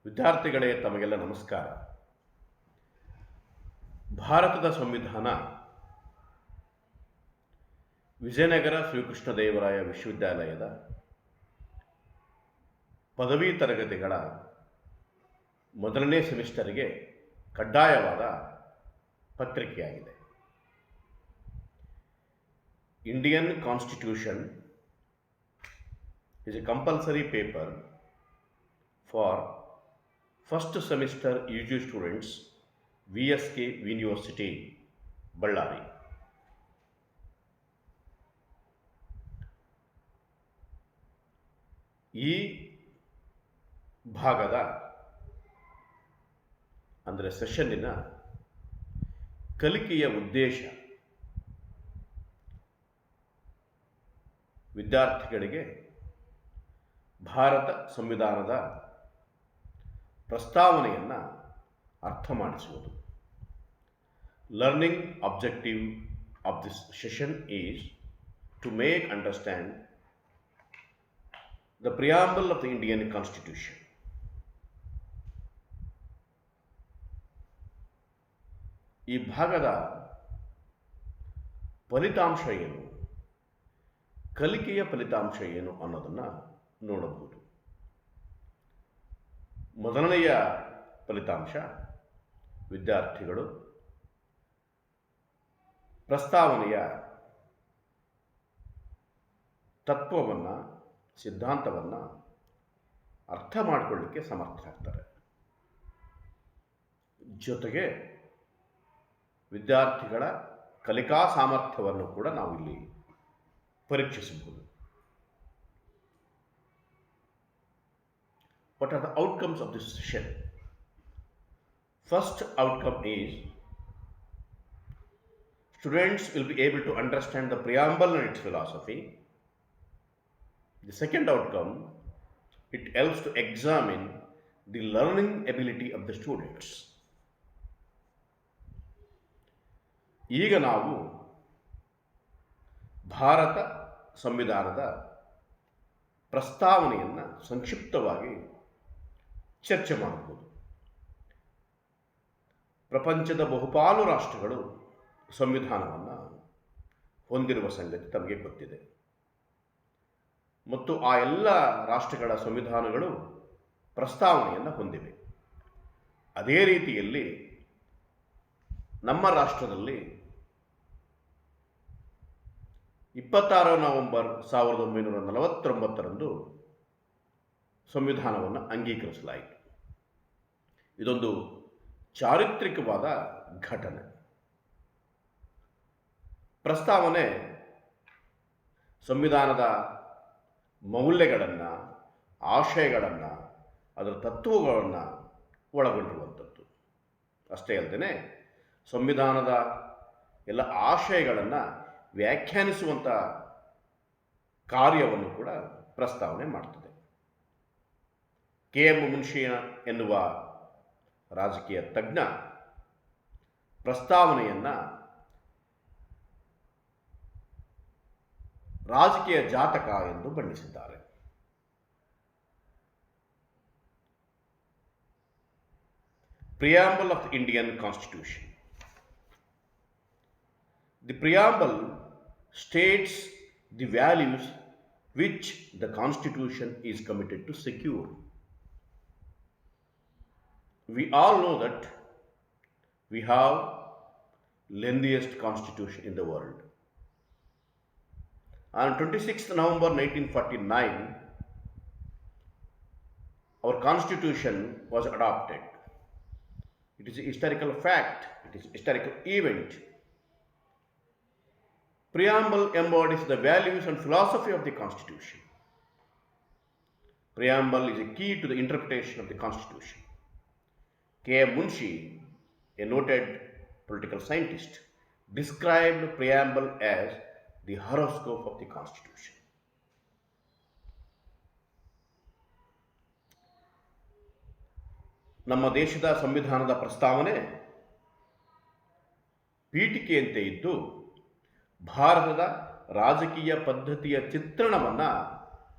ವಿದ್ಯಾರ್ಥಿಗಳೇ ತಮಗೆಲ್ಲ ನಮಸ್ಕಾರ. ಭಾರತದ ಸಂವಿಧಾನ ವಿಜಯನಗರ ಶ್ರೀಕೃಷ್ಣದೇವರಾಯ ವಿಶ್ವವಿದ್ಯಾಲಯದ ಪದವಿ ತರಗತಿಗಳ ಮೊದಲನೇ ಸೆಮಿಸ್ಟರ್ಗೆ ಕಡ್ಡಾಯವಾದ ಪತ್ರಿಕೆಯಾಗಿದೆ. Indian constitution is a compulsory paper for first semester UG students, VSK University, Ballari. ಈ ಭಾಗದ ಅಂದರೆ ಸೆಷನ್ನಿನ ಕಲಿಕೆಯ ಉದ್ದೇಶ ವಿದ್ಯಾರ್ಥಿಗಳಿಗೆ ಭಾರತ ಸಂವಿಧಾನದ ಪ್ರಸ್ತಾವನೆಯನ್ನು ಅರ್ಥ ಮಾಡಿಸುವುದು. Learning objective of this session is to make understand the preamble of the Indian constitution. ಈ ಭಾಗದ ಫಲಿತಾಂಶ ಏನು, ಕಲಿಕೆಯ ಫಲಿತಾಂಶ ಏನು ಅನ್ನೋದನ್ನು ನೋಡಬಹುದು. ಮೊದಲನೆಯ ಫಲಿತಾಂಶ, ವಿದ್ಯಾರ್ಥಿಗಳು ಪ್ರಸ್ತಾವನೆಯ ತತ್ವವನ್ನು, ಸಿದ್ಧಾಂತವನ್ನು ಅರ್ಥ ಮಾಡಿಕೊಳ್ಳಿಕ್ಕೆ ಸಮರ್ಥರಾಗ್ತಾರೆ. ಜೊತೆಗೆ ವಿದ್ಯಾರ್ಥಿಗಳ ಕಲಿಕಾ ಸಾಮರ್ಥ್ಯವನ್ನು ಕೂಡ ನಾವು ಇಲ್ಲಿ ಪರೀಕ್ಷಿಸಬಹುದು. What are the outcomes of this session? First outcome is students will be able to understand the preamble and its philosophy. The second outcome, it helps to examine the learning ability of the students. ಈಗ ನಾವು ಭಾರತ ಸಂವಿಧಾನದ ಪ್ರಸ್ತಾವನೆಯನ್ನು ಸಂಕ್ಷಿಪ್ತವಾಗಿ ಚರ್ಚೆ ಮಾಡಬಹುದು. ಪ್ರಪಂಚದ ಬಹುಪಾಲು ರಾಷ್ಟ್ರಗಳು ಸಂವಿಧಾನವನ್ನು ಹೊಂದಿರುವ ಸಂಗತಿ ತಮಗೆ ಗೊತ್ತಿದೆ ಮತ್ತು ಆ ಎಲ್ಲ ರಾಷ್ಟ್ರಗಳ ಸಂವಿಧಾನಗಳು ಪ್ರಸ್ತಾವನೆಯನ್ನು ಹೊಂದಿವೆ. ಅದೇ ರೀತಿಯಲ್ಲಿ ನಮ್ಮ ರಾಷ್ಟ್ರದಲ್ಲಿ 26 ನವೆಂಬರ್ 1949ರಂದು ಸಂವಿಧಾನವನ್ನು ಅಂಗೀಕರಿಸಲಾಯಿತು. ಇದೊಂದು ಚಾರಿತ್ರಿಕವಾದ ಘಟನೆ. ಪ್ರಸ್ತಾವನೆ ಸಂವಿಧಾನದ ಮೌಲ್ಯಗಳನ್ನು, ಆಶಯಗಳನ್ನು, ಅದರ ತತ್ವಗಳನ್ನು ಒಳಗೊಂಡಿರುವಂಥದ್ದು. ಅಷ್ಟೇ ಅಲ್ಲದೆ ಸಂವಿಧಾನದ ಎಲ್ಲ ಆಶಯಗಳನ್ನು ವ್ಯಾಖ್ಯಾನಿಸುವಂಥ ಕಾರ್ಯವನ್ನು ಕೂಡ ಪ್ರಸ್ತಾವನೆ ಮಾಡ್ತದೆ. KM ಮುನ್ಷಿ ಎನ್ನುವ ರಾಜಕೀಯ ತಜ್ಞ ಪ್ರಸ್ತಾವನೆಯನ್ನು ರಾಜಕೀಯ ಜಾತಕ ಎಂದು ಬಣ್ಣಿಸಿದ್ದಾರೆ. Preamble of the Indian Constitution. The preamble states the values which the Constitution is committed to secure. We all know that we have lengthiest constitution in the world. On 26th November 1949, our constitution was adopted. It is a historical fact, it is a historical event. Preamble embodies the values and philosophy of the Constitution. Preamble is a key to the interpretation of the Constitution. KM Munshi, a noted political scientist, described preamble as the horoscope of the Constitution. ನಮ್ಮ ದೇಶದ ಸಂವಿಧಾನದ ಪ್ರಸ್ತಾವನೆ ಪೀಠಿಕೆಯಂತೆ ಇದ್ದು ಭಾರತದ ರಾಜಕೀಯ ಪದ್ಧತಿಯ ಚಿತ್ರಣವನ್ನು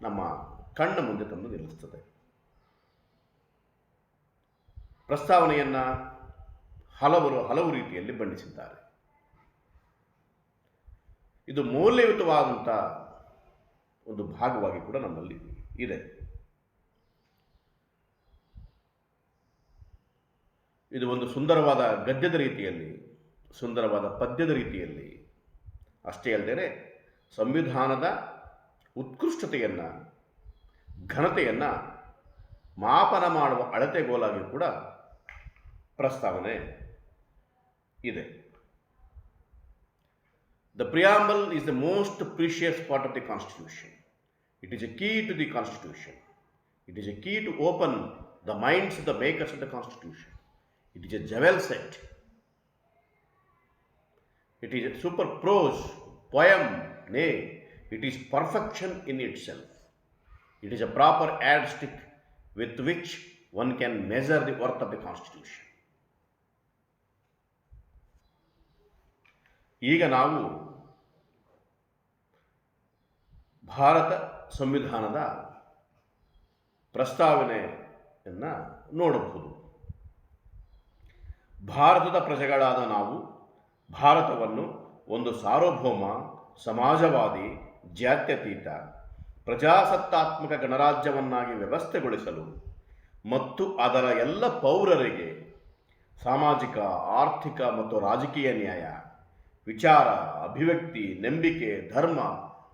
ನಮ್ಮ ಕಣ್ಣ ಮುಂದೆ ತಂದು ನಿಲ್ಲಿಸುತ್ತದೆ. ಪ್ರಸ್ತಾವನೆಯನ್ನು ಹಲವು ರೀತಿಯಲ್ಲಿ ಬಣ್ಣಿಸಿದ್ದಾರೆ. ಇದು ಮೌಲ್ಯಯುತವಾದಂಥ ಒಂದು ಭಾಗವಾಗಿ ಕೂಡ ನಮ್ಮಲ್ಲಿ ಇದೆ. ಇದು ಒಂದು ಸುಂದರವಾದ ಗದ್ಯದ ರೀತಿಯಲ್ಲಿ, ಸುಂದರವಾದ ಪದ್ಯದ ರೀತಿಯಲ್ಲಿ ಅಷ್ಟೇ ಅಲ್ಲದೆ ಸಂವಿಧಾನದ ಉತ್ಕೃಷ್ಟತೆಯನ್ನು, ಘನತೆಯನ್ನು ಮಾಪನ ಮಾಡುವ ಅಳತೆಗೋಲಾಗಿ ಕೂಡ ಪ್ರಸ್ತಾವನೆ ಇದೆ. The preamble is the most precious part of the Constitution. It is a key to the Constitution. It is a key to open the minds of the makers of the Constitution. It is a jewel set. It is a super prose, poem, nay, it is perfection in itself. It is a proper yardstick with which one can measure the worth of the Constitution. ಈಗ ನಾವು ಭಾರತ ಸಂವಿಧಾನದ ಪ್ರಸ್ತಾವನೆಯನ್ನು ನೋಡಬಹುದು. ಭಾರತದ ಪ್ರಜೆಗಳಾದ ನಾವು ಭಾರತವನ್ನು ಒಂದು ಸಾರ್ವಭೌಮ, ಸಮಾಜವಾದಿ, ಜಾತ್ಯತೀತ, ಪ್ರಜಾಸತ್ತಾತ್ಮಕ ಗಣರಾಜ್ಯವನ್ನಾಗಿ ವ್ಯವಸ್ಥೆಗೊಳಿಸಲು ಮತ್ತು ಅದರ ಎಲ್ಲ ಪೌರರಿಗೆ ಸಾಮಾಜಿಕ, ಆರ್ಥಿಕ ಮತ್ತು ರಾಜಕೀಯ ನ್ಯಾಯ, ವಿಚಾರ, ಅಭಿವ್ಯಕ್ತಿ, ನಂಬಿಕೆ, ಧರ್ಮ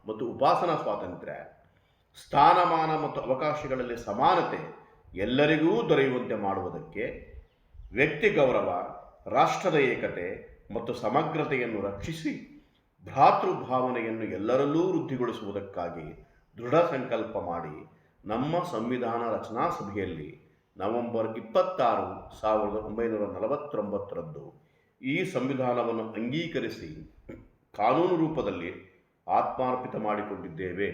ಮತ್ತು ಉಪಾಸನಾ ಸ್ವಾತಂತ್ರ್ಯ, ಸ್ಥಾನಮಾನ ಮತ್ತು ಅವಕಾಶಗಳಲ್ಲಿ ಸಮಾನತೆ ಎಲ್ಲರಿಗೂ ದೊರೆಯುವಂತೆ ಮಾಡುವುದಕ್ಕೆ, ವ್ಯಕ್ತಿ ಗೌರವ, ರಾಷ್ಟ್ರದ ಏಕತೆ ಮತ್ತು ಸಮಗ್ರತೆಯನ್ನು ರಕ್ಷಿಸಿ ಭ್ರಾತೃಭಾವನೆಯನ್ನು ಎಲ್ಲರಲ್ಲೂ ವೃದ್ಧಿಗೊಳಿಸುವುದಕ್ಕಾಗಿ ದೃಢ ಸಂಕಲ್ಪ ಮಾಡಿ ನಮ್ಮ ಸಂವಿಧಾನ ರಚನಾ ಸಭೆಯಲ್ಲಿ ನವೆಂಬರ್ 26, 1949 ಈ ಸಂವಿಧಾನವನ್ನು ಅಂಗೀಕರಿಸಿ ಕಾನೂನು ರೂಪದಲ್ಲಿ ಆತ್ಮಾರ್ಪಿತ ಮಾಡಿಕೊಂಡಿದ್ದೇವೆ.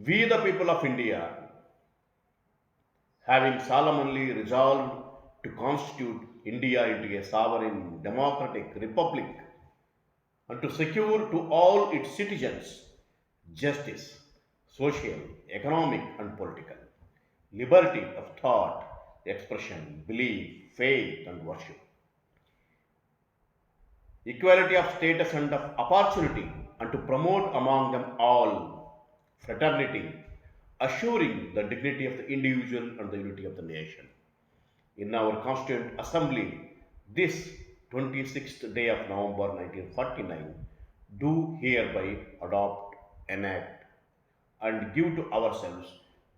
We the people of India, having solemnly resolved to constitute India into a sovereign democratic republic and to secure to all its citizens justice, social, economic and political, liberty of thought, expression, belief, faith and worship, equality of status and of opportunity, and to promote among them all fraternity, assuring the dignity of the individual and the unity of the nation. In our Constituent Assembly, this 26th day of November 1949, do hereby adopt, enact, and give to ourselves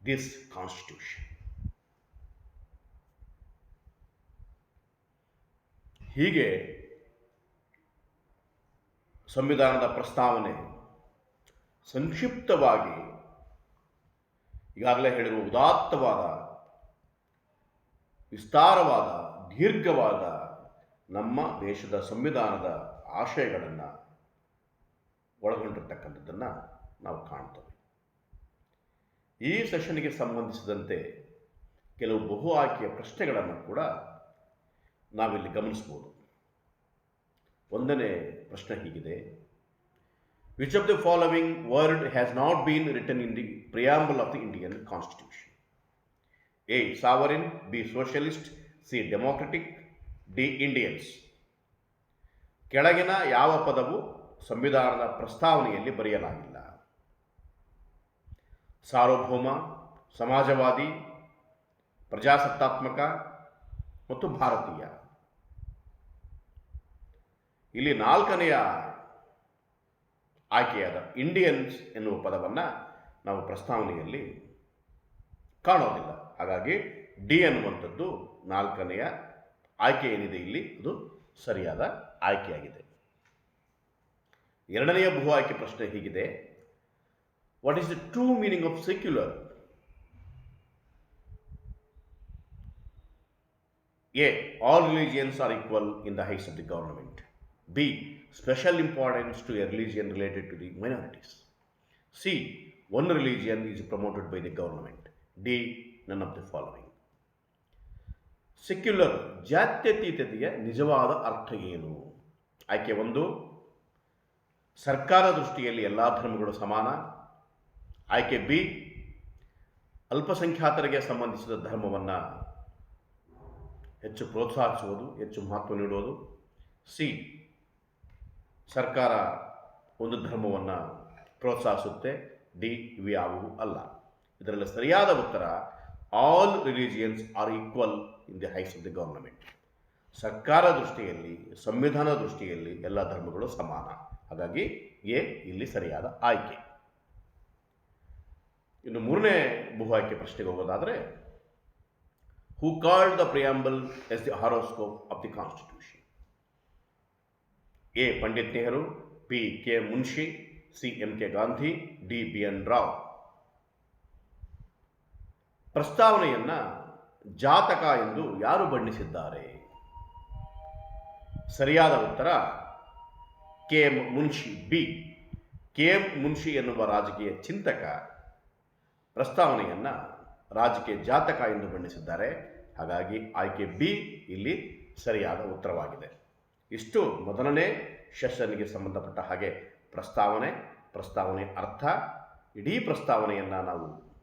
this Constitution. ಹೀಗೆ ಸಂವಿಧಾನದ ಪ್ರಸ್ತಾವನೆ ಸಂಕ್ಷಿಪ್ತವಾಗಿ ಈಗಾಗಲೇ ಹೇಳಿರುವ ಉದಾತ್ತವಾದ, ವಿಸ್ತಾರವಾದ, ದೀರ್ಘವಾದ ನಮ್ಮ ದೇಶದ ಸಂವಿಧಾನದ ಆಶಯಗಳನ್ನು ಒಳಗೊಂಡಿರ್ತಕ್ಕಂಥದ್ದನ್ನು ನಾವು ಕಾಣ್ತೇವೆ. ಈ ಸೆಷನ್ಗೆ ಸಂಬಂಧಿಸಿದಂತೆ ಕೆಲವು ಬಹು ಆಯ್ಕೆಯ ಪ್ರಶ್ನೆಗಳನ್ನು ಕೂಡ ನಾವಿಲ್ಲಿ ಗಮನಿಸ್ಬೋದು. ಒಂದನೇ ಪ್ರಶ್ನೆ ಹೀಗಿದೆ: Which of the following word has not been written in the preamble of the Indian Constitution? A. Sovereign, B. Socialist, C. Democratic, D. Indians. ಕೆಳಗಿನ ಯಾವ ಪದವು ಸಂವಿಧಾನದ ಪ್ರಸ್ತಾವನೆಯಲ್ಲಿ ಬರೆಯಲಾಗಿಲ್ಲ? ಸಾರ್ವಭೌಮ, ಸಮಾಜವಾದಿ, ಪ್ರಜಾಸತ್ತಾತ್ಮಕ ಮತ್ತು ಭಾರತೀಯ. ಇಲ್ಲಿ ನಾಲ್ಕನೆಯ ಆಯ್ಕೆಯಾದ ಇಂಡಿಯನ್ಸ್ ಎನ್ನುವ ಪದವನ್ನು ನಾವು ಪ್ರಸ್ತಾವನೆಯಲ್ಲಿ ಕಾಣೋದಿಲ್ಲ. ಹಾಗಾಗಿ ಡಿ ಅನ್ನುವಂಥದ್ದು ನಾಲ್ಕನೆಯ ಆಯ್ಕೆ ಏನಿದೆ ಇಲ್ಲಿ ಅದು ಸರಿಯಾದ ಆಯ್ಕೆಯಾಗಿದೆ. ಎರಡನೆಯ ಬಹು ಆಯ್ಕೆ ಪ್ರಶ್ನೆ ಹೀಗಿದೆ: what is the true meaning of secular? A. All religions are equal in the eyes of the government. B. Special importance to a religion related to the minorities. C. One religion is promoted by the government. D. None of the following. Secular, ಜಾತ್ಯತೀತತೆಯ ನಿಜವಾದ ಅರ್ಥ ಏನು? ಆಯ್ಕೆ 1, ಸರ್ಕಾರ ದೃಷ್ಟಿಯಲ್ಲಿ ಎಲ್ಲ ಧರ್ಮಗಳು ಸಮಾನ. ಆಯ್ಕೆ ಬಿ, ಅಲ್ಪಸಂಖ್ಯಾತರಿಗೆ ಸಂಬಂಧಿಸಿದ ಧರ್ಮವನ್ನು ಹೆಚ್ಚು ಪ್ರೋತ್ಸಾಹಿಸುವುದು, ಹೆಚ್ಚು ಮಹತ್ವ ನೀಡುವುದು. ಸಿ, ಸರ್ಕಾರ ಒಂದು ಧರ್ಮವನ್ನು ಪ್ರೋತ್ಸಾಹಿಸುತ್ತೆ. ಡಿ, ಇವು ಯಾವುವು ಅಲ್ಲ. ಇದರಲ್ಲಿ ಸರಿಯಾದ ಉತ್ತರ all religions are equal in the eyes of the government. ಸರ್ಕಾರ ದೃಷ್ಟಿಯಲ್ಲಿ, ಸಂವಿಧಾನ ದೃಷ್ಟಿಯಲ್ಲಿ ಎಲ್ಲ ಧರ್ಮಗಳು ಸಮಾನ. ಹಾಗಾಗಿ ಎ ಇಲ್ಲಿ ಸರಿಯಾದ ಆಯ್ಕೆ. ಇನ್ನು ಮೂರನೇ ಬಹು ಆಯ್ಕೆ ಪ್ರಶ್ನೆಗೆ ಹೋಗೋದಾದರೆ, who called the preamble as the horoscope of the constitution? A, Pandit Nehru, B, K Munshi, C, M K. Gandhi, D, B N. Rao. ಪ್ರಸ್ತಾವನೆಯನ್ನು ಜಾತಕ ಎಂದು ಯಾರು ಬಣ್ಣಿಸಿದ್ದಾರೆ? ಸರಿಯಾದ ಉತ್ತರ K M Munshi, B. K M Munshi ಎನ್ನುವ ರಾಜಕೀಯ ಚಿಂತಕ ಪ್ರಸ್ತಾವನೆಯನ್ನು ರಾಜಕೀಯ ಜಾತಕ ಎಂದು ಬಣ್ಣಿಸಿದ್ದಾರೆ. ಹಾಗಾಗಿ ಆಯ್ಕೆ ಬಿ ಇಲ್ಲಿ ಸರಿಯಾದ ಉತ್ತರವಾಗಿದೆ. ಇಷ್ಟು ಮೊದಲನೇ ಸೆಷನ್ಗೆ ಸಂಬಂಧಪಟ್ಟ ಹಾಗೆ ಪ್ರಸ್ತಾವನೆ ಅರ್ಥ, ಇಡೀ ಪ್ರಸ್ತಾವನೆಯನ್ನು ನಾವು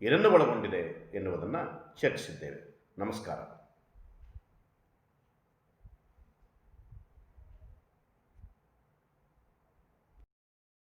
ಏನನ್ನು ಒಳಗೊಂಡಿದೆ ಎನ್ನುವುದನ್ನು ಚರ್ಚಿಸಿದ್ದೇವೆ. ನಮಸ್ಕಾರ.